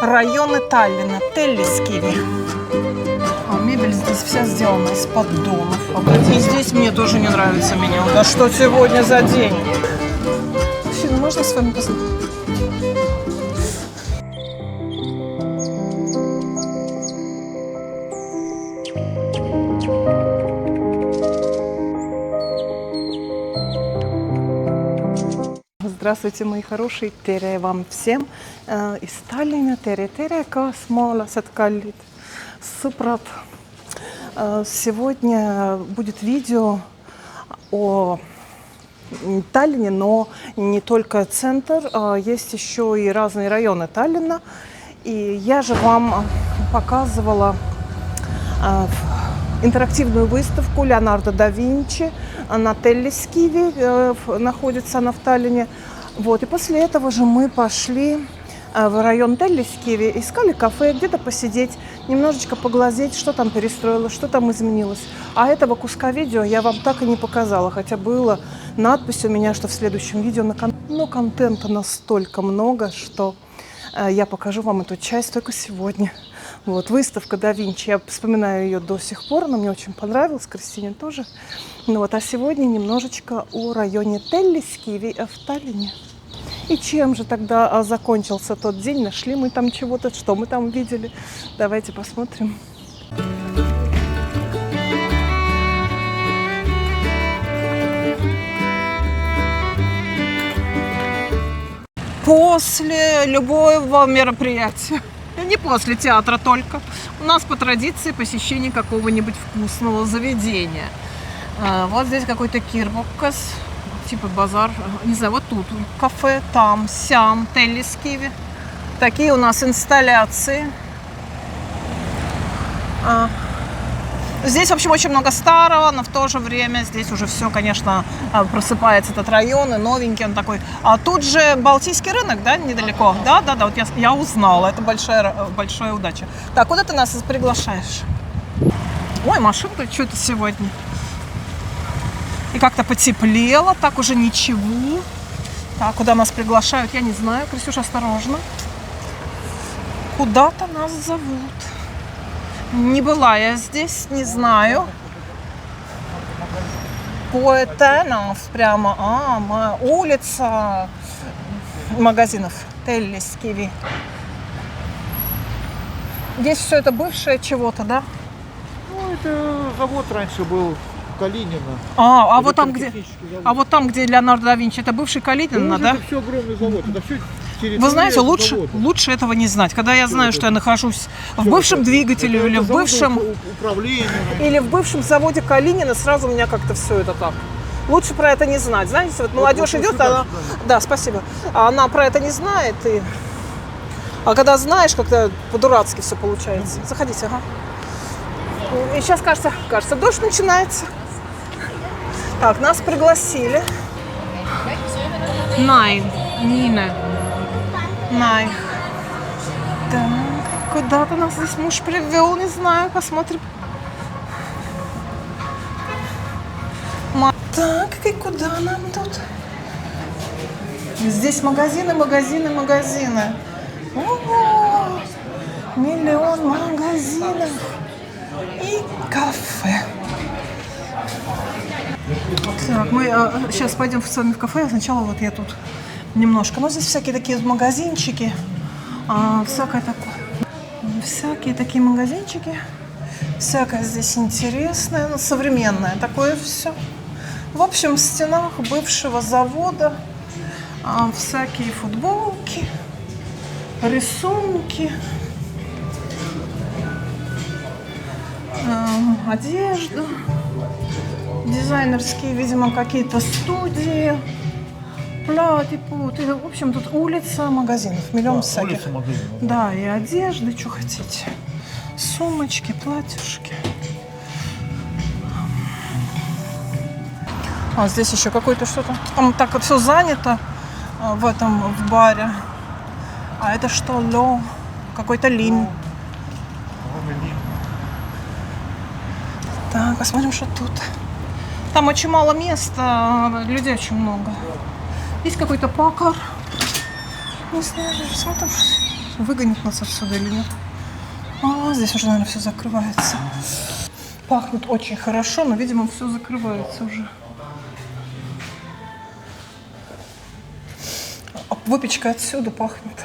Районы Таллина, Теллискиви. А мебель здесь вся сделана из поддонов. И здесь мне тоже не нравится меню. Да что сегодня за день? Афина, можно с вами познакомиться? Здравствуйте, мои хорошие, tere вам всем из Таллина, tere, kas maalased kallid, sõbrad. Сегодня будет видео о Таллине, но не только центр, есть еще и разные районы Таллина. И я же вам показывала интерактивную выставку Леонардо да Винчи на Теллискиви, находится она в Таллине. Вот, и после этого же мы пошли в район Теллискиви, искали кафе, где-то посидеть, немножечко поглазеть, что там перестроилось, что там изменилось. А этого куска видео я вам так и не показала, хотя была надпись у меня, что в следующем видео на канале. Но контента настолько много, что я покажу вам эту часть только сегодня. Вот, выставка да Винчи, я вспоминаю ее до сих пор, она мне очень понравилась, Кристине тоже. Ну вот, а сегодня немножечко о районе Теллискиви в Таллине. И чем же тогда закончился тот день? Нашли мы там чего-то, что мы там видели? Давайте посмотрим. После любого мероприятия, не после театра только, у нас по традиции посещение какого-нибудь вкусного заведения. Вот здесь какой-то кирбоккас, типа базар, не знаю, вот тут кафе, там, сям, Теллискиви. Такие у нас инсталляции. Здесь, в общем, очень много старого, но в то же время здесь уже все, конечно, просыпается этот район, и новенький он такой. А тут же Балтийский рынок, да, недалеко? Да, вот я узнала, это большая удача. Так, куда ты нас приглашаешь? Ой, машинка, что это сегодня? И как-то потеплело, так уже ничего. Так, куда нас приглашают, я не знаю. Крисюша, осторожно. Куда-то нас зовут. Не была я здесь, не знаю. Поэтенов прямо. Улица магазинов Теллискиви. Здесь все это бывшее чего-то, да? Ну, это завод раньше был Калинина. Вот там, где Леонардо да Винчи, это бывший Калинина, да? Это все огромный завод. Это все территория. Вы знаете, лучше этого не знать. Когда я знаю, что я нахожусь в бывшем двигателе или в бывшем или в бывшем заводе Калинина, сразу у меня как-то все это так. Лучше про это не знать. Знаете, вот молодежь идет, она, да, спасибо, она про это не знает, а когда знаешь, как-то по-дурацки все получается. Заходите, ага. И сейчас, кажется, дождь начинается. Так, нас пригласили. Нина. Так, куда-то нас здесь муж привел, не знаю, посмотрим. Так, и куда нам тут? Здесь магазины. О, миллион магазинов и кафе. Так, мы сейчас пойдем с вами в кафе, а сначала вот я тут немножко. Ну, здесь всякие такие магазинчики, всякие такие магазинчики, всякое здесь интересное, современное такое все. В общем, в стенах бывшего завода всякие футболки, рисунки, одежда, дизайнерские, видимо, какие-то студии, платья. В общем, тут улица магазинов, миллион всяких. Да, и одежды, что хотите. Сумочки, платьюшки. Здесь еще какое-то что-то. Там так вот все занято в баре. А это что? Какой-то лин. Так, посмотрим, что тут. Там очень мало места, людей очень много. Есть какой-то пакар. Не знаю, смотрим. выгонит нас отсюда или нет. А, здесь уже, наверное, все закрывается. Пахнет очень хорошо, но, видимо, все закрывается уже. Выпечка отсюда пахнет.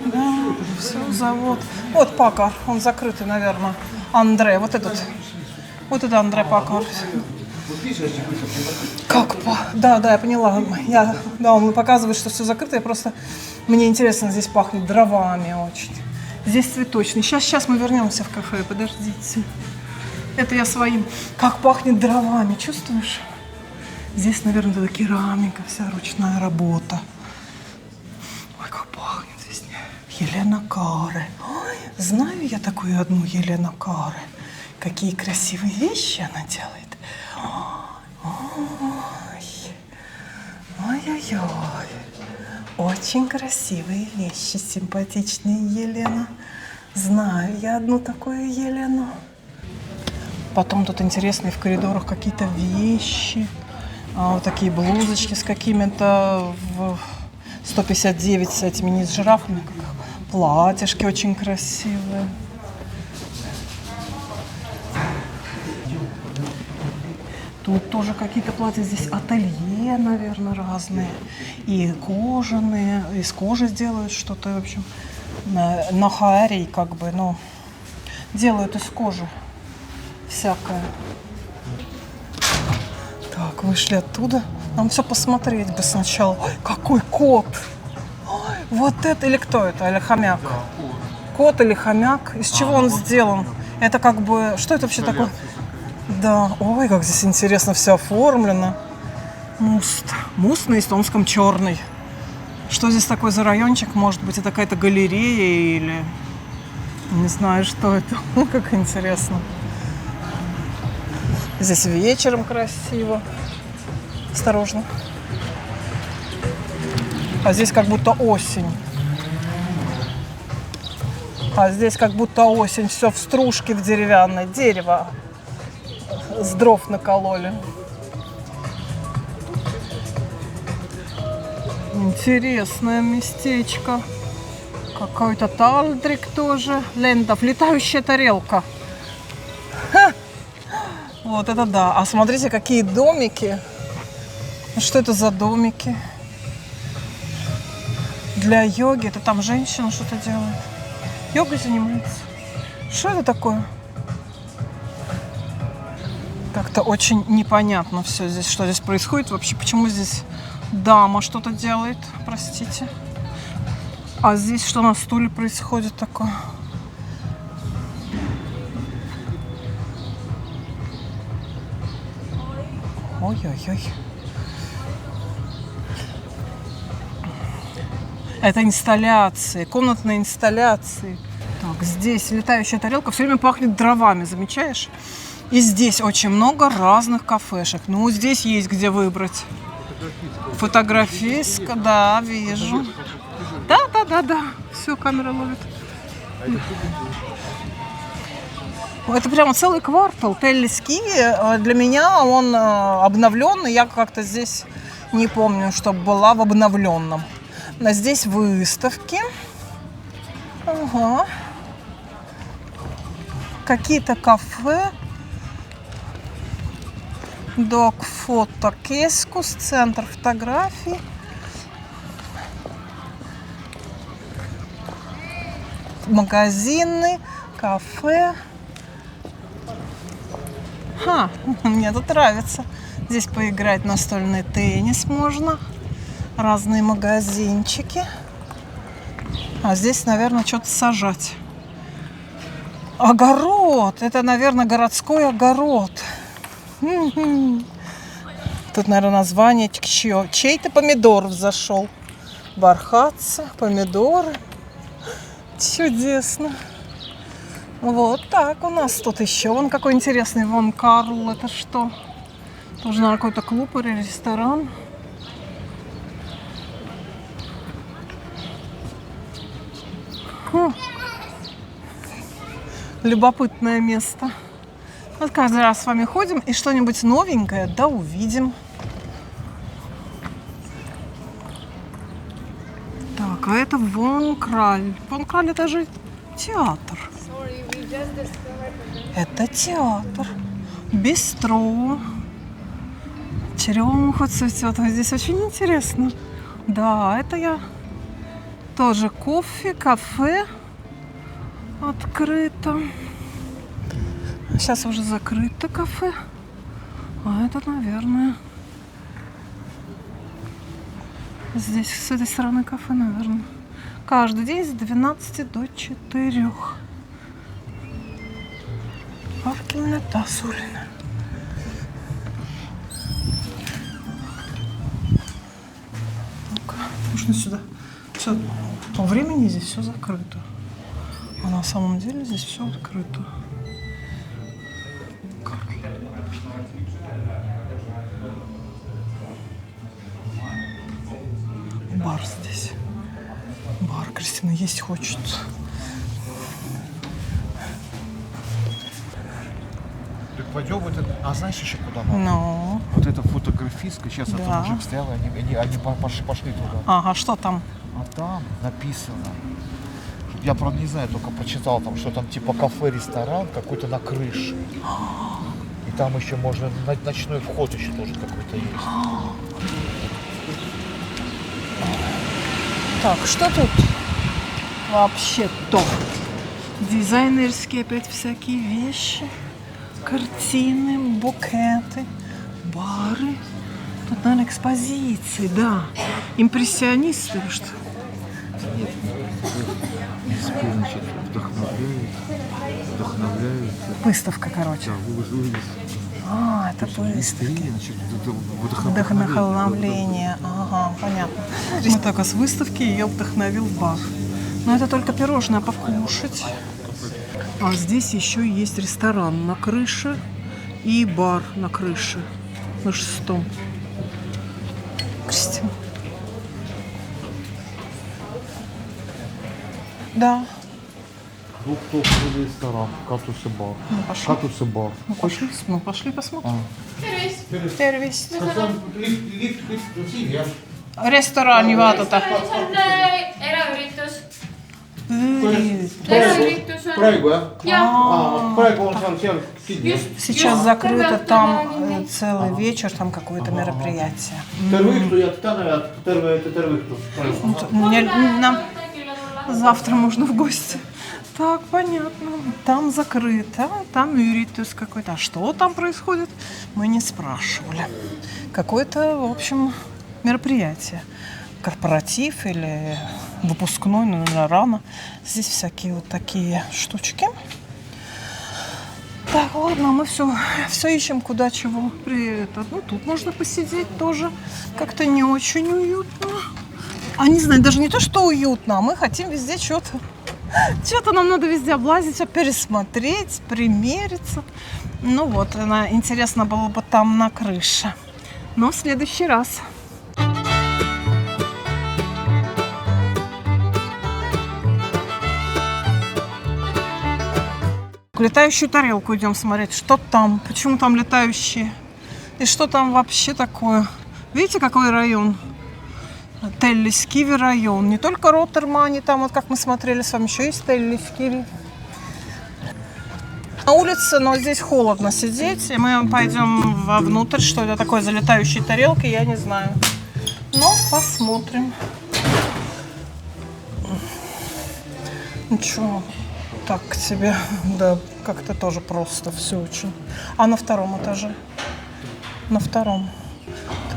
Да, все, завод. Вот Пакар, он закрытый, наверное. Андре, вот этот. Вот это Андре Пакар. Как? Да, я поняла. Да, он показывает, что все закрыто. Мне интересно, здесь пахнет дровами очень. Здесь цветочный. Сейчас мы вернемся в кафе, подождите. Это я своим. Как пахнет дровами, чувствуешь? Здесь, наверное, это керамика, вся ручная работа. Ой, как пахнет здесь. Елена Каре. Ой, знаю я такую одну Елену Каре. Какие красивые вещи она делает. Ой-ой-ой. Очень красивые вещи, симпатичные, Елена. Знаю я одну такую Елену. Потом тут интересные в коридорах какие-то вещи. Вот такие блузочки с какими-то в 159 с этими не с жирафами. Платьишки очень красивые. Тут тоже какие-то платья, здесь ателье, наверное, разные. И кожаные, из кожи сделают что-то, в общем, на харе, как бы, ну, делают из кожи всякое. Так, вышли оттуда. Нам все посмотреть бы сначала. Ой, какой кот! Ой, вот это, или кто это? Или хомяк? Кот или хомяк? Из чего он сделан? Это как бы, что это вообще такое? Да, ой, как здесь интересно все оформлено. Муст на эстонском черный. Что здесь такой за райончик? Может быть, это какая-то галерея или... Не знаю, что это. Как интересно. Здесь вечером красиво. Осторожно. А здесь как будто осень. А здесь как будто осень. Все в стружке, в деревянное дерево. С дров накололи. Интересное местечко. Какой-то талдрик тоже. Лентов. Летающая тарелка. Ха! Вот это да. А смотрите, какие домики. Что это за домики? Для йоги. Это там женщина что-то делает. Йогой занимается. Что это такое? Как-то очень непонятно все здесь, что здесь происходит. Вообще, почему здесь дама что-то делает, простите. А здесь что на стуле происходит такое? Ой-ой-ой. Это инсталляции, комнатные инсталляции. Так, здесь летающая тарелка все время пахнет дровами, замечаешь? И здесь очень много разных кафешек. Ну, здесь есть где выбрать. Фотографистка, да, вижу. Да. Все, камера ловит. Это прямо целый квартал. Теллискиви. Для меня он обновленный. Я как-то здесь не помню, чтобы была в обновленном. Но здесь выставки. Ага. Какие-то кафе. Док фото кескус, центр фотографий. Магазины, кафе. Мне тут нравится. Здесь поиграть настольный теннис можно. Разные магазинчики. А здесь, наверное, что-то сажать. Огород. Это, наверное, городской огород. Тут, наверное, название чей-то помидор взошел. Бархатцы, помидоры. Чудесно. Вот так у нас тут еще. Вон какой интересный. Вон Карл. Это что? Тоже, наверное, какой-то клуб или ресторан. Любопытное место. Вот каждый раз с вами ходим и что-нибудь новенькое, да, увидим. Так, а это Вон Краль. Вон Краль это же театр. Это театр. Бистро. Черемуха цветет. Здесь очень интересно. Да, это я тоже кофе, кафе открыто. Сейчас уже закрыто кафе. А это, наверное, здесь с этой стороны кафе, наверное. Каждый день с 12 до 4. Паркинг Тасулина. Ну-ка, нужно сюда. Все, по времени здесь все закрыто. А на самом деле здесь все открыто. Бар здесь. Бар. Кристина есть хочет. Так пойдем вот это. А знаешь еще куда надо? Ну. Вот это фотографистка. Сейчас Да. этот мужик стоял, они пошли туда. Ага, что там? А там написано. Я, правда, не знаю, только почитал там, что там типа кафе-ресторан какой-то на крыше. И там еще можно ночной вход еще тоже какой-то есть. Так, что тут вообще-то? Дизайнерские опять всякие вещи. Картины, букеты, бары. Тут, наверное, экспозиции, да. Импрессионисты или что? Значит, вдохновляет. Выставка, короче. А, это выставка. Вдохновление. Ага, понятно. Мы только с выставки ее вдохновил бар. Но это только пирожное покушать. А здесь еще есть ресторан на крыше и бар на крыше. На 6-м. Кристина. Да. Двухтопный ресторан, Катус и бар. Ну, пошли. Катус и бар. Ну, пошли посмотрим. Tervist. Restorani vaadata. eraüritus . Üritus. eraüritus on . Praegu jah ? jah , Praegu on seal kinni . Сейчас закрыто, там целый вечер, там какое-то мероприятие. Terve õhtu ja täna ja terve õhtu praegu . Нам завтра можно в гости. Так, понятно. Там закрыто, там юритус какой-то. А что там происходит, мы не спрашивали. Какое-то, в общем, мероприятие. Корпоратив или выпускной, наверное, рано. Здесь всякие вот такие штучки. Так, ладно, мы все ищем, куда чего. Ну, тут можно посидеть тоже. Как-то не очень уютно. А не знаю, даже не то, что уютно, а мы хотим везде что-то. Что-то нам надо везде облазить, все пересмотреть, примериться. Ну вот, интересно было бы там на крыше. Но в следующий раз. Летающую тарелку идем смотреть. Что там? Почему там летающие? И что там вообще такое? Видите, какой район? Теллискиви район. Не только Роттермани, там вот как мы смотрели с вами, еще есть Теллискиви. На улице, но здесь холодно сидеть. И мы пойдем вовнутрь, что это такое за летающие тарелки, я не знаю. Но посмотрим. Ничего. Так к тебе, да, как-то тоже просто все очень. А на втором этаже? На втором.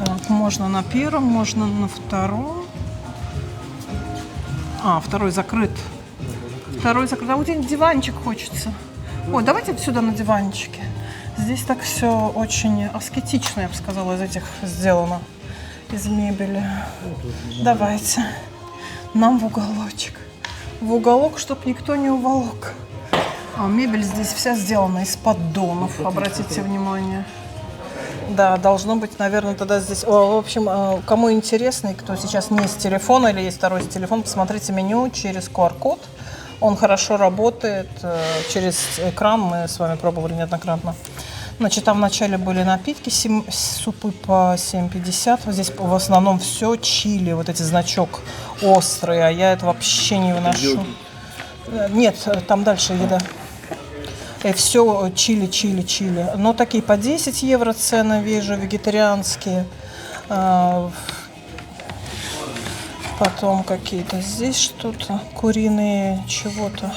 Так, можно на первом, можно на втором. А, второй закрыт. Второй закрыт. А вот где-нибудь диванчик хочется. Ой, давайте сюда на диванчике. Здесь так все очень аскетично, я бы сказала, из этих сделано. Из мебели. Давайте. Нам в уголочек. В уголок, чтобы никто не уволок. А мебель здесь вся сделана из поддонов, обратите внимание. Да, должно быть, наверное, тогда здесь... в общем, кому интересно, и кто сейчас не с телефона или есть второй телефон, посмотрите меню через QR-код. Он хорошо работает через экран, мы с вами пробовали неоднократно. Значит, там вначале были напитки, супы по 7,50. Вот здесь в основном все чили, вот эти значок острый, а я это вообще не выношу. Нет, там дальше еда. И все чили, чили, чили. Но такие по 10 евро цены вижу, вегетарианские. Потом какие-то здесь что-то, куриные чего-то.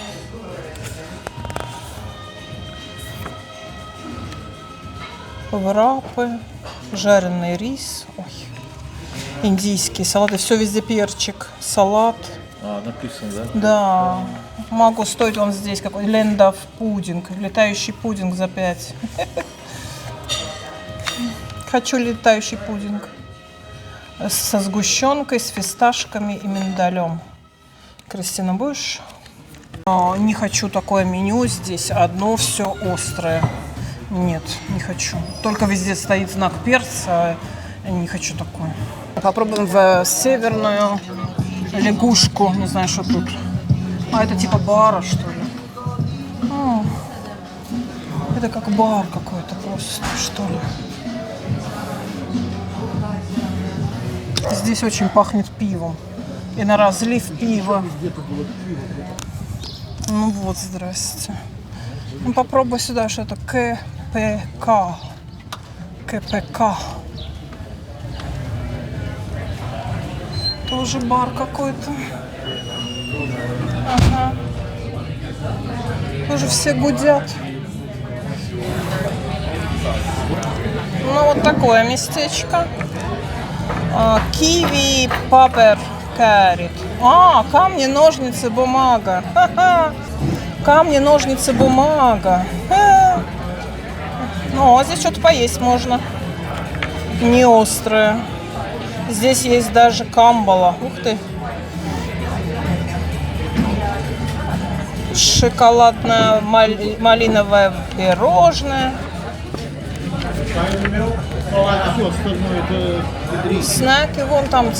Врапы, жареный рис, ой, индийские салаты. Все везде перчик, салат. А, написано, да? Да, могу стоить он здесь какой лендов пудинг, летающий пудинг за 5. Хочу летающий пудинг со сгущенкой, с фисташками и миндалем. Кристина, будешь? Не хочу такое меню здесь, одно все острое. Нет, не хочу. Только везде стоит знак перца, не хочу такое. Попробуем в северную лягушку, не знаю, что тут. А это типа бара, что ли? О, это как бар какой-то просто, что ли. Здесь очень пахнет пивом. И на разлив пива. Ну вот, здрасте. Ну попробуй сюда что-то. КПК. КПК. Тоже бар какой-то. Ага. Тоже все гудят. Ну вот такое местечко. Киви папер карит. Камни, ножницы, бумага. Ха-ха. Камни, ножницы, бумага. Ну, а здесь что-то поесть можно. Не острое. Здесь есть даже камбала. Ух ты. Шоколадное малиновое пирожное. Снеки вон там.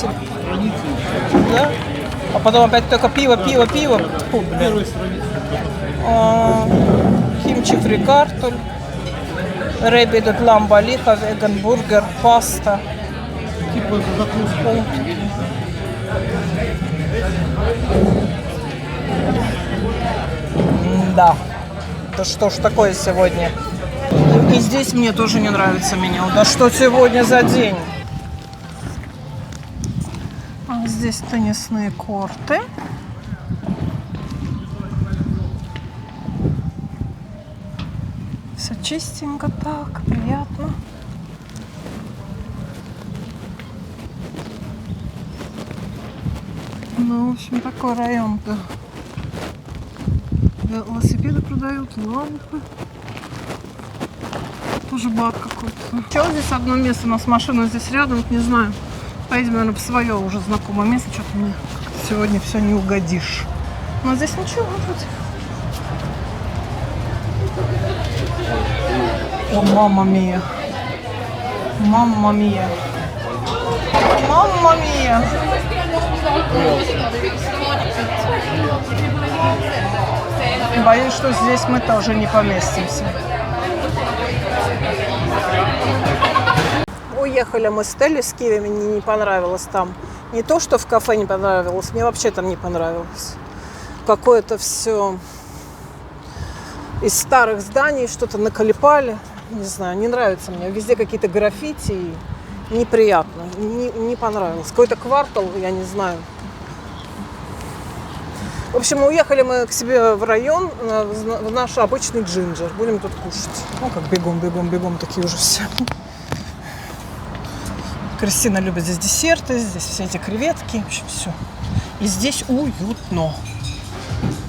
Да? А потом опять только пиво. Фу, блин. Кимчи фрикартуль. Ребидот ламбалиха, веган бургер, паста. Типа закуска. Да. Да что ж такое сегодня? И здесь мне тоже не нравится меню. Да что сегодня за день? Здесь теннисные корты. Все чистенько так, приятно. Ну, в общем, такой район-то. Велосипеды продают, лампы. Тоже бар какой-то. Что здесь одно место? У нас машина здесь рядом, не знаю. Поедем, наверное, в свое уже знакомое место. Что-то мне сегодня все не угодишь. Но здесь ничего вроде. О, мамма мия. Мамма мия. Мамма мия. Боюсь, что здесь мы тоже не поместимся. Уехали мы с Телли с Киви, мне не понравилось там. Не то, что в кафе не понравилось, мне вообще там не понравилось. Какое-то все из старых зданий, что-то наколепали. Не знаю, не нравится мне. Везде какие-то граффити. Неприятно. Не понравилось. Какой-то квартал, я не знаю. В общем, уехали мы к себе в район, в наш обычный Джинджер. Будем тут кушать. Ну, как бегом, такие уже все. Кристина любит здесь десерты, здесь все эти креветки. В общем, все. И здесь уютно.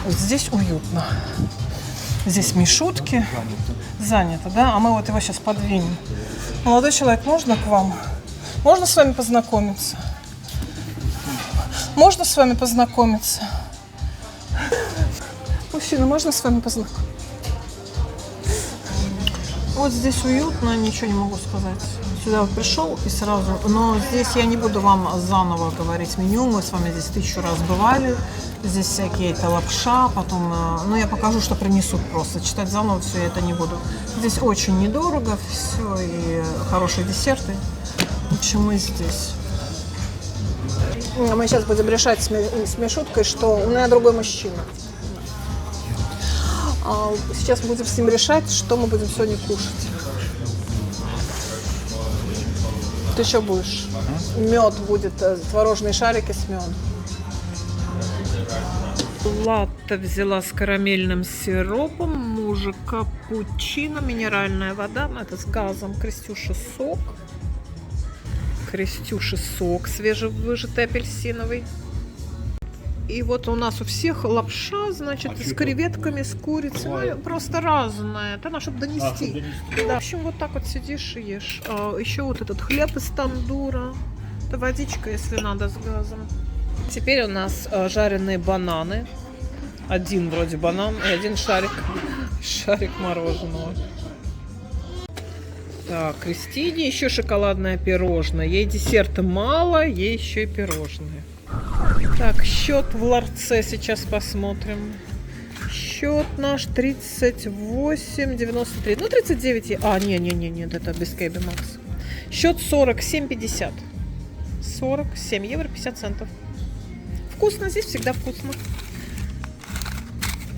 Вот здесь уютно. Здесь мишутки. Занято, да? А мы вот его сейчас подвинем. Молодой человек, можно к вам? Можно с вами познакомиться? Можно с вами познакомиться? Мужчина, можно с вами познакомиться? Вот здесь уютно, ничего не могу сказать. Сюда вот пришел и сразу. Но здесь я не буду вам заново говорить меню. Мы с вами здесь 1000 раз бывали. Здесь всякие это лапша, потом, ну я покажу, что принесут просто. Читать заново все я это не буду. Здесь очень недорого все и хорошие десерты. В общем, мы здесь. Мы сейчас будем решать с Мишуткой, что у меня другой мужчина. Сейчас будем с ним решать, что мы будем сегодня кушать. Ты что будешь? Мед будет, творожные шарики с медом. Латте взяла с карамельным сиропом, мужу капучино, минеральная вода, это с газом, Крестюша сок свежевыжатый апельсиновый. И вот у нас у всех лапша, значит, с креветками, с курицей, ну, просто разная. Это надо, чтобы донести. Да, в общем, вот так вот сидишь и ешь. Еще вот этот хлеб из тандура. Это водичка, если надо, с газом. Теперь у нас жареные бананы. Один вроде банан и один шарик мороженого. Так, Кристине еще шоколадное пирожное. Ей десерта мало, ей еще и пирожное. Так, счет в ларце сейчас посмотрим. Счет наш 38,93. Ну, 39. Нет, это без Кэби Макс. Счет 47,50. 47 евро 50 центов. Вкусно, здесь всегда вкусно.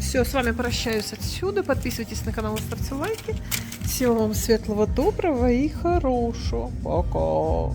Все, с вами прощаюсь отсюда. Подписывайтесь на канал и ставьте лайки. Всего вам светлого, доброго и хорошего. Пока.